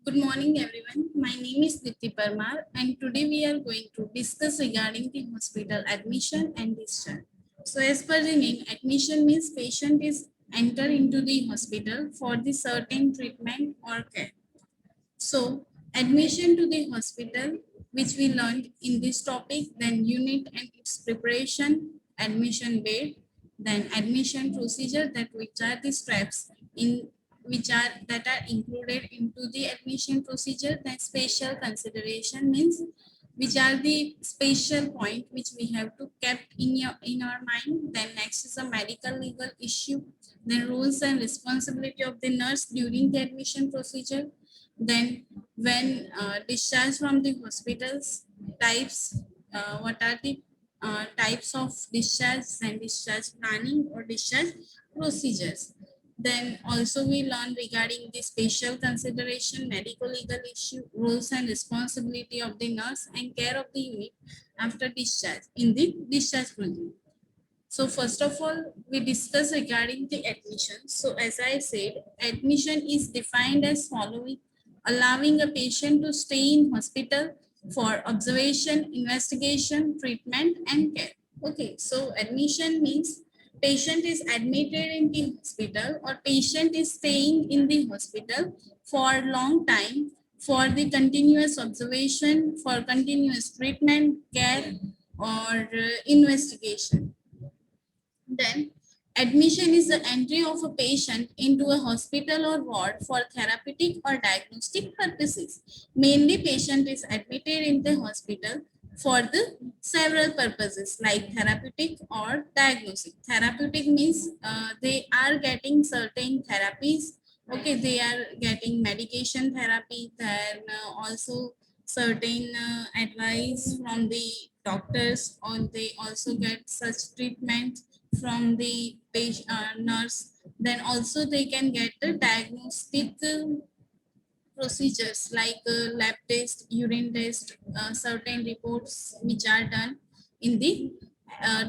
Good morning, everyone. My name is Dipti Parmar, and today we are going to discuss regarding the hospital admission and discharge. So, as per the name, admission means patient is enter into the hospital for the certain treatment or care. So, admission to the hospital, which we learned in this topic, then unit and its preparation, admission bed, then admission procedure, that which are the steps in which are that are included into the admission procedure. Then special consideration means which are the special point which we have to kept in our mind. Then next is a medical legal issue, then rules and responsibility of the nurse during the admission procedure. Then when discharged from the hospitals, types, what are the types of discharge and discharge planning or discharge procedures. Then also we learn regarding the special consideration, medical legal issue, rules and responsibility of the nurse and care of the unit after discharge in the discharge procedure. So first of all, we discuss regarding the admission. So as I said, admission is defined as following: allowing a patient to stay in hospital for observation, investigation, treatment, and care. Okay, so admission means patient is admitted in the hospital or patient is staying in the hospital for long time for the continuous observation, for continuous treatment, care, or investigation. Then, admission is the entry of a patient into a hospital or ward for therapeutic or diagnostic purposes. Mainly, patient is admitted in the hospital for the several purposes like therapeutic or diagnostic. Therapeutic means they are getting certain therapies. Okay, they are getting medication therapy, then also certain advice from the doctors, or they also get such treatment from the patient, nurse. Then also they can get the diagnostic procedures like lab test, urine test, certain reports which are done in the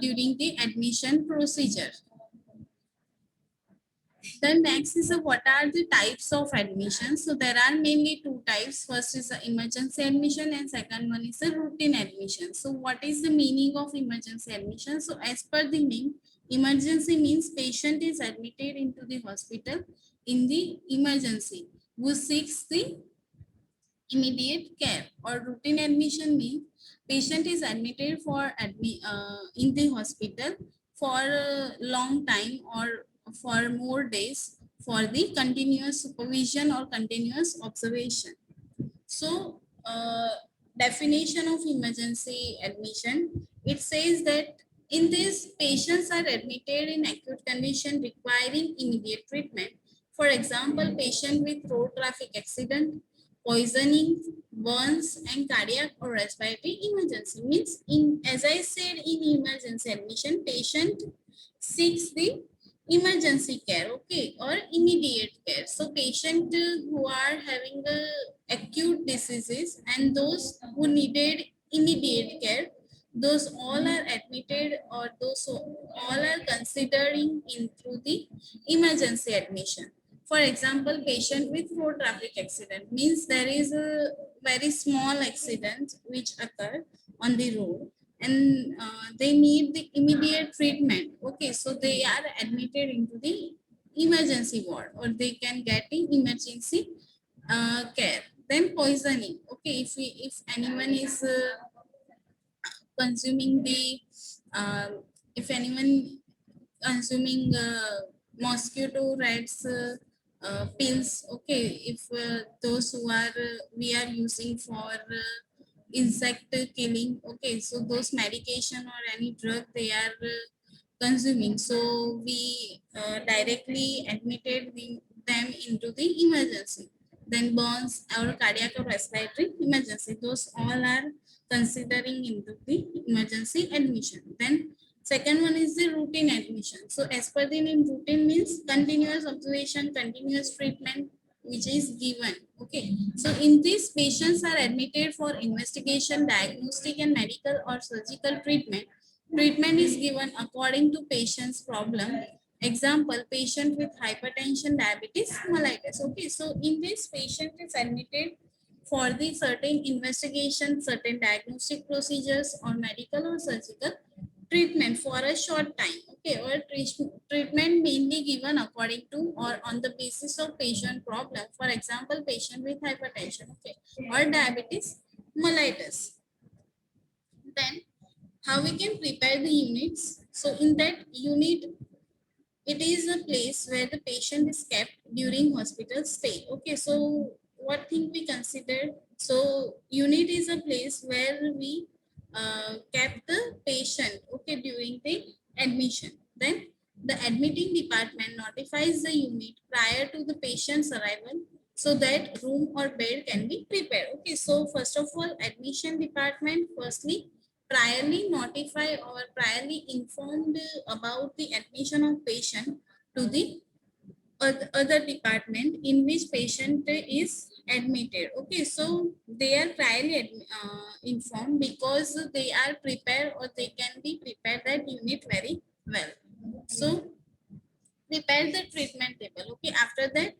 during the admission procedure. Then next is what are the types of admission. So there are mainly two types. First is the emergency admission and second one is the routine admission. So what is the meaning of emergency admission? So as per the name, emergency means patient is admitted into the hospital in the emergency who seeks the immediate care. Or routine admission means patient is admitted for in the hospital for a long time or for more days for the continuous supervision or continuous observation. So definition of emergency admission, it says that in this, patients are admitted in acute condition requiring immediate treatment. For example, patient with road traffic accident, poisoning, burns, and cardiac or respiratory emergency. Means, in as I said, in emergency admission, patient seeks the emergency care, okay, or immediate care. So patient who are having acute diseases and those who needed immediate care, those all are admitted, or those all are considering into the emergency admission. For example, patient with road traffic accident means there is a very small accident which occurred on the road, and they need the immediate treatment. Okay, so they are admitted into the emergency ward, or they can get the emergency care. Then poisoning. Okay, if anyone is consuming the if anyone consuming mosquito rats pills. Okay, if those who are we are using for insect killing. Okay, so those medication or any drug they are consuming, so we directly admitted them into the emergency. Then burns or cardiac or respiratory emergency, those all are considering into the emergency admission. Then second one is the routine admission. So as per the name, routine means continuous observation, continuous treatment which is given. Okay, so in this, patients are admitted for investigation, diagnostic, and medical or surgical treatment. Treatment is given according to patient's problem Example, patient with hypertension, diabetes, mellitus. Okay, so in this patient is admitted for the certain investigation, certain diagnostic procedures or medical or surgical treatment for a short time. Okay, or treatment mainly given according to or on the basis of patient problem. For example, patient with hypertension, okay, or diabetes mellitus. Then how we can prepare the units? So in that unit, it is a place where the patient is kept during hospital stay. Okay, so what thing we consider? So unit is a place where we kept the patient, okay, during the admission. Then the admitting department notifies the unit prior to the patient's arrival so that room or bed can be prepared. Okay, so first of all, admission department firstly priorly notify or priorly informed about the admission of patient to the other department in which patient is admitted. Okay, so they are priorly informed because they are prepared or they can be prepared that unit very well. So prepare the treatment table. Okay, after that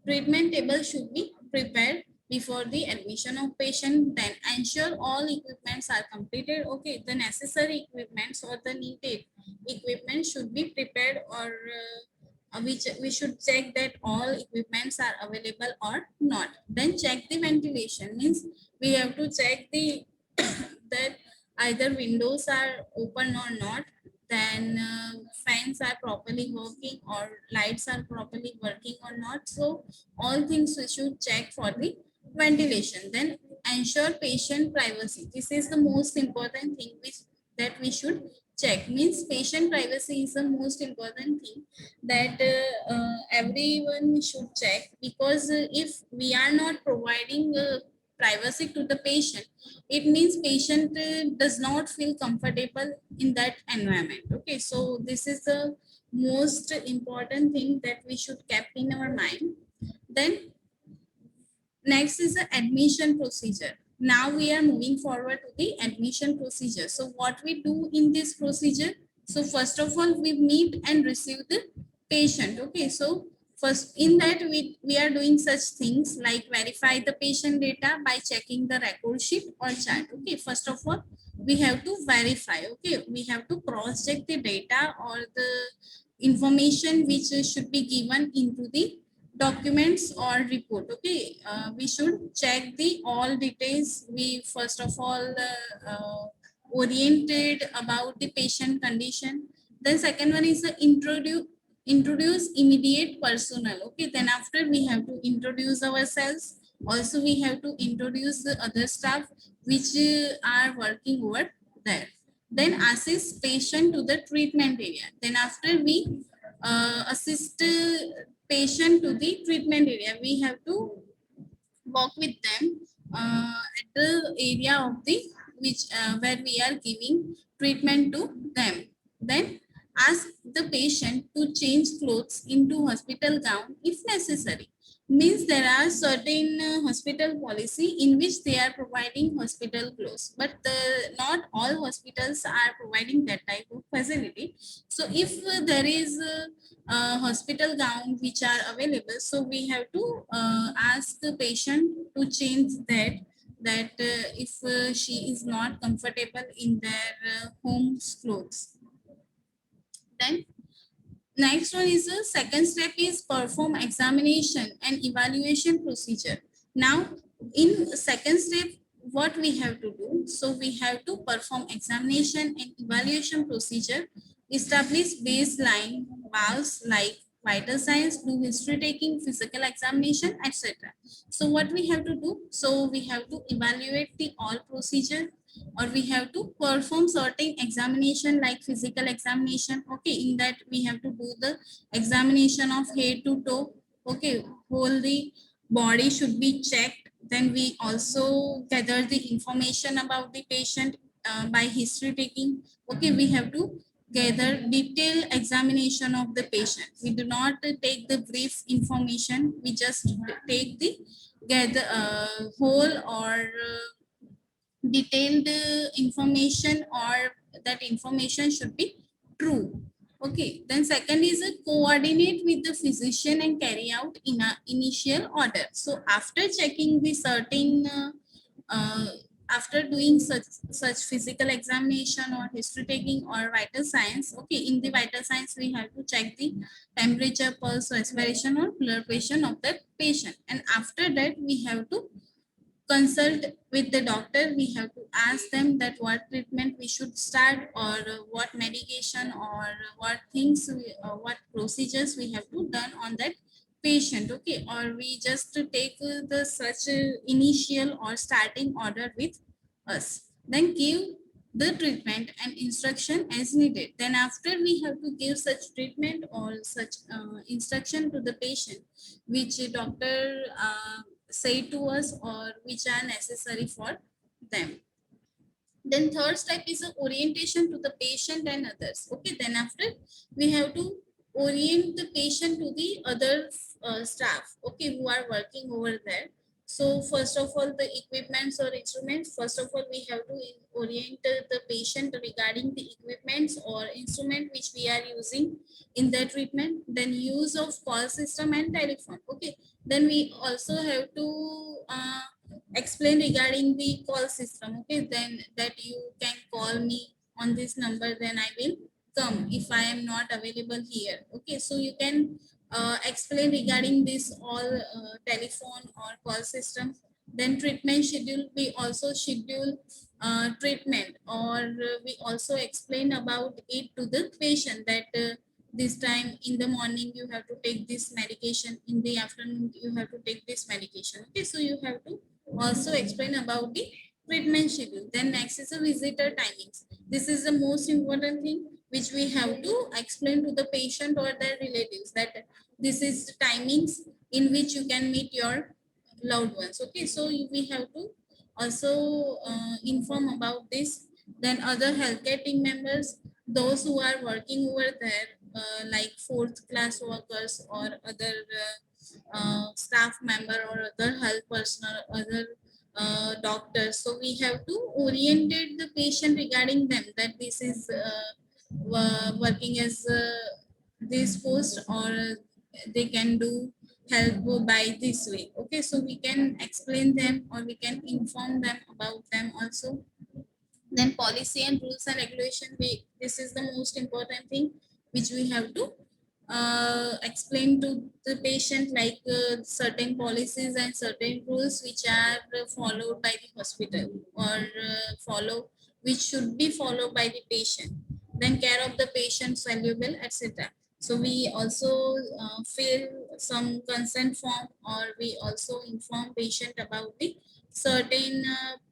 treatment table should be prepared before the admission of patient. Then ensure all equipments are completed. Okay, the necessary equipments or the needed equipment should be prepared, or we should check that all equipments are available or not. Then check the ventilation, means we have to check the that either windows are open or not, then fans are properly working or lights are properly working or not. So all things we should check for the ventilation. Then ensure patient privacy. This is the most important thing which that we should check. Means patient privacy is the most important thing that everyone should check, because if we are not providing privacy to the patient, it means patient does not feel comfortable in that environment. Okay, so this is the most important thing that we should keep in our mind. Then next is the admission procedure. Now we are moving forward to the admission procedure. So what we do in this procedure? So first of all, we meet and receive the patient. Okay, so first in that we are doing such things like verify the patient data by checking the record sheet or chart. Okay, first of all, we have to verify. Okay, we have to cross check the data or the information which should be given into the documents or report. Okay, we should check the all details. We first of all oriented about the patient condition. Then second one is the introduce immediate personnel. Okay, then after we have to introduce ourselves. Also we have to introduce the other staff which are working over there. Then assist patient to the treatment area. Then after we assist patient to the treatment area, we have to walk with them at the area of the which where we are giving treatment to them. Then ask the patient to change clothes into hospital gown if necessary. Means there are certain hospital policy in which they are providing hospital clothes, but not all hospitals are providing that type of facility. So if there is hospital gown which are available, so we have to ask the patient to change that if she is not comfortable in their home clothes. Then next one is the second step is perform examination and evaluation procedure. Now in second step, what we have to do? So we have to perform examination and evaluation procedure, establish baseline values like vital signs, do history taking, physical examination, etc. So what we have to do? So we have to evaluate the all procedure, or we have to perform certain examination like physical examination. Okay, in that we have to do the examination of head to toe. Okay, whole the body should be checked. Then we also gather the information about the patient by history taking. Okay, we have to gather detailed examination of the patient. We do not take the brief information, we just take the gather whole or detailed information, or that information should be true. Okay, then second is a coordinate with the physician and carry out in a initial order. So after checking the certain, uh, after doing such physical examination or history taking or vital signs, okay, in the vital signs we have to check the temperature, pulse, respiration or blood pressure of the patient, and after that we have to consult with the doctor. We have to ask them that what treatment we should start, or what medication, or what things what procedures we have to done on that patient. Okay, or we just to take the such initial or starting order with us, then give the treatment and instruction as needed. Then after we have to give such treatment or such instruction to the patient which doctor say to us or which are necessary for them. Then third step is a orientation to the patient and others. Okay, then after we have to orient the patient to the other staff, okay, who are working over there. So first of all, the equipments or instruments, first of all we have to orient the patient regarding the equipments or instrument which we are using in the treatment. Then use of call system and telephone. Okay, then we also have to explain regarding the call system. Okay, then that you can call me on this number, then I will come if I am not available here. Okay, so you can explain regarding this all telephone or call system. Then treatment schedule, we also schedule treatment, or we also explain about it to the patient that this time in the morning you have to take this medication, in the afternoon you have to take this medication. Okay, so you have to also explain about the treatment schedule. Then next is the visitor timings. This is the most important thing which we have to explain to the patient or their relatives, that this is the timings in which you can meet your loved ones. Okay, so we have to also inform about this. Then other healthcare team members, those who are working over there, like fourth class workers or other staff member or other health personnel, other doctors. So we have to orientate the patient regarding them, that this is working as this post, or they can do help by this way. Okay, so we can explain them or we can inform them about them also. Then policy and rules and regulation, we, this is the most important thing which we have to explain to the patient, like certain policies and certain rules which are followed by the hospital, or follow which should be followed by the patient. Then care of the patient, valuable, etc. So we also fill some consent form, or we also inform patient about the certain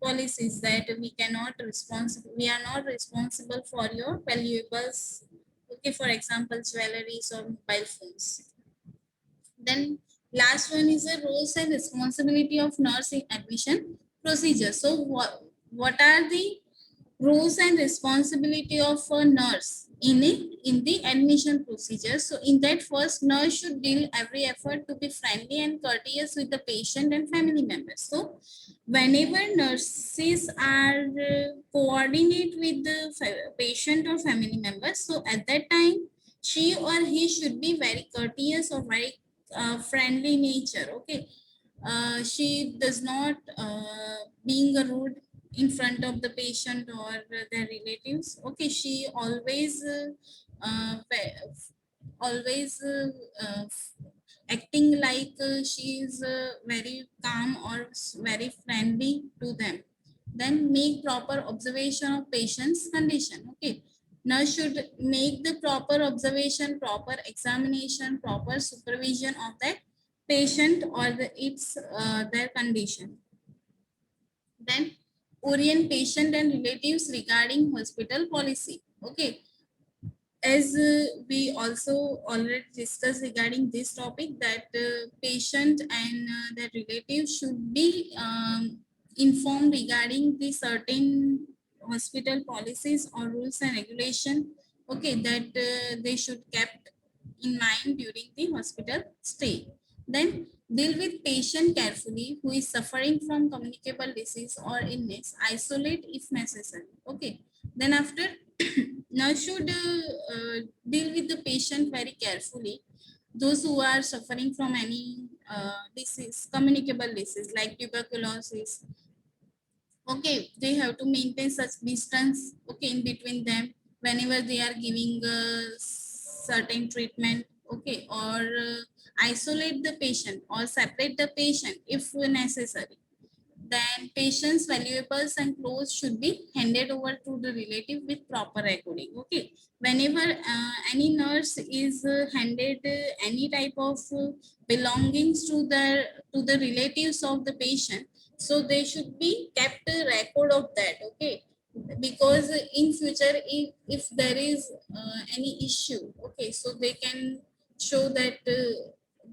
policies, that we are not responsible for your valuables. Okay, for example, jewelries or mobile phones. Then last one is the roles and responsibility of nurse in admission procedure. So what are the roles and responsibility of a nurse in the admission procedure? So in that, first, nurse should deal every effort to be friendly and courteous with the patient and family members. So whenever nurses are coordinate with the patient or family members, so at that time she or he should be very courteous or very friendly nature. Okay, she does not being a rude in front of the patient or their relatives. Okay, she always always acting like she is very calm or very friendly to them. Then make proper observation of patient's condition. Okay, nurse should make the proper observation, proper examination, proper supervision of that patient or its their condition. Then orient patient and relatives regarding hospital policy. Okay, as we also already discussed regarding this topic, that patient and their relatives should be informed regarding the certain hospital policies or rules and regulation. Okay, that they should kept in mind during the hospital stay. Then deal with patient carefully who is suffering from communicable disease or illness. Isolate if necessary. Okay. Then after nurse should deal with the patient very carefully. Those who are suffering from any disease, communicable disease like tuberculosis, okay, they have to maintain such distance, okay, in between them whenever they are giving certain treatment, okay, or isolate the patient or separate the patient if necessary. Then patient's valuables and clothes should be handed over to the relative with proper recording. Okay, whenever any nurse is handed any type of belongings to the relatives of the patient, so they should be kept a record of that. Okay, because in future if there is any issue, okay, so they can show that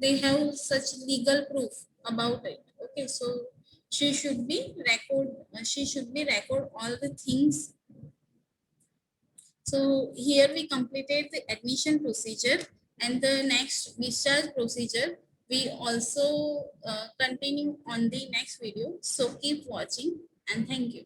they have such legal proof about it. Okay, so she should be record all the things. So here we completed the admission procedure, and the next discharge procedure we also continue on the next video. So keep watching, and thank you.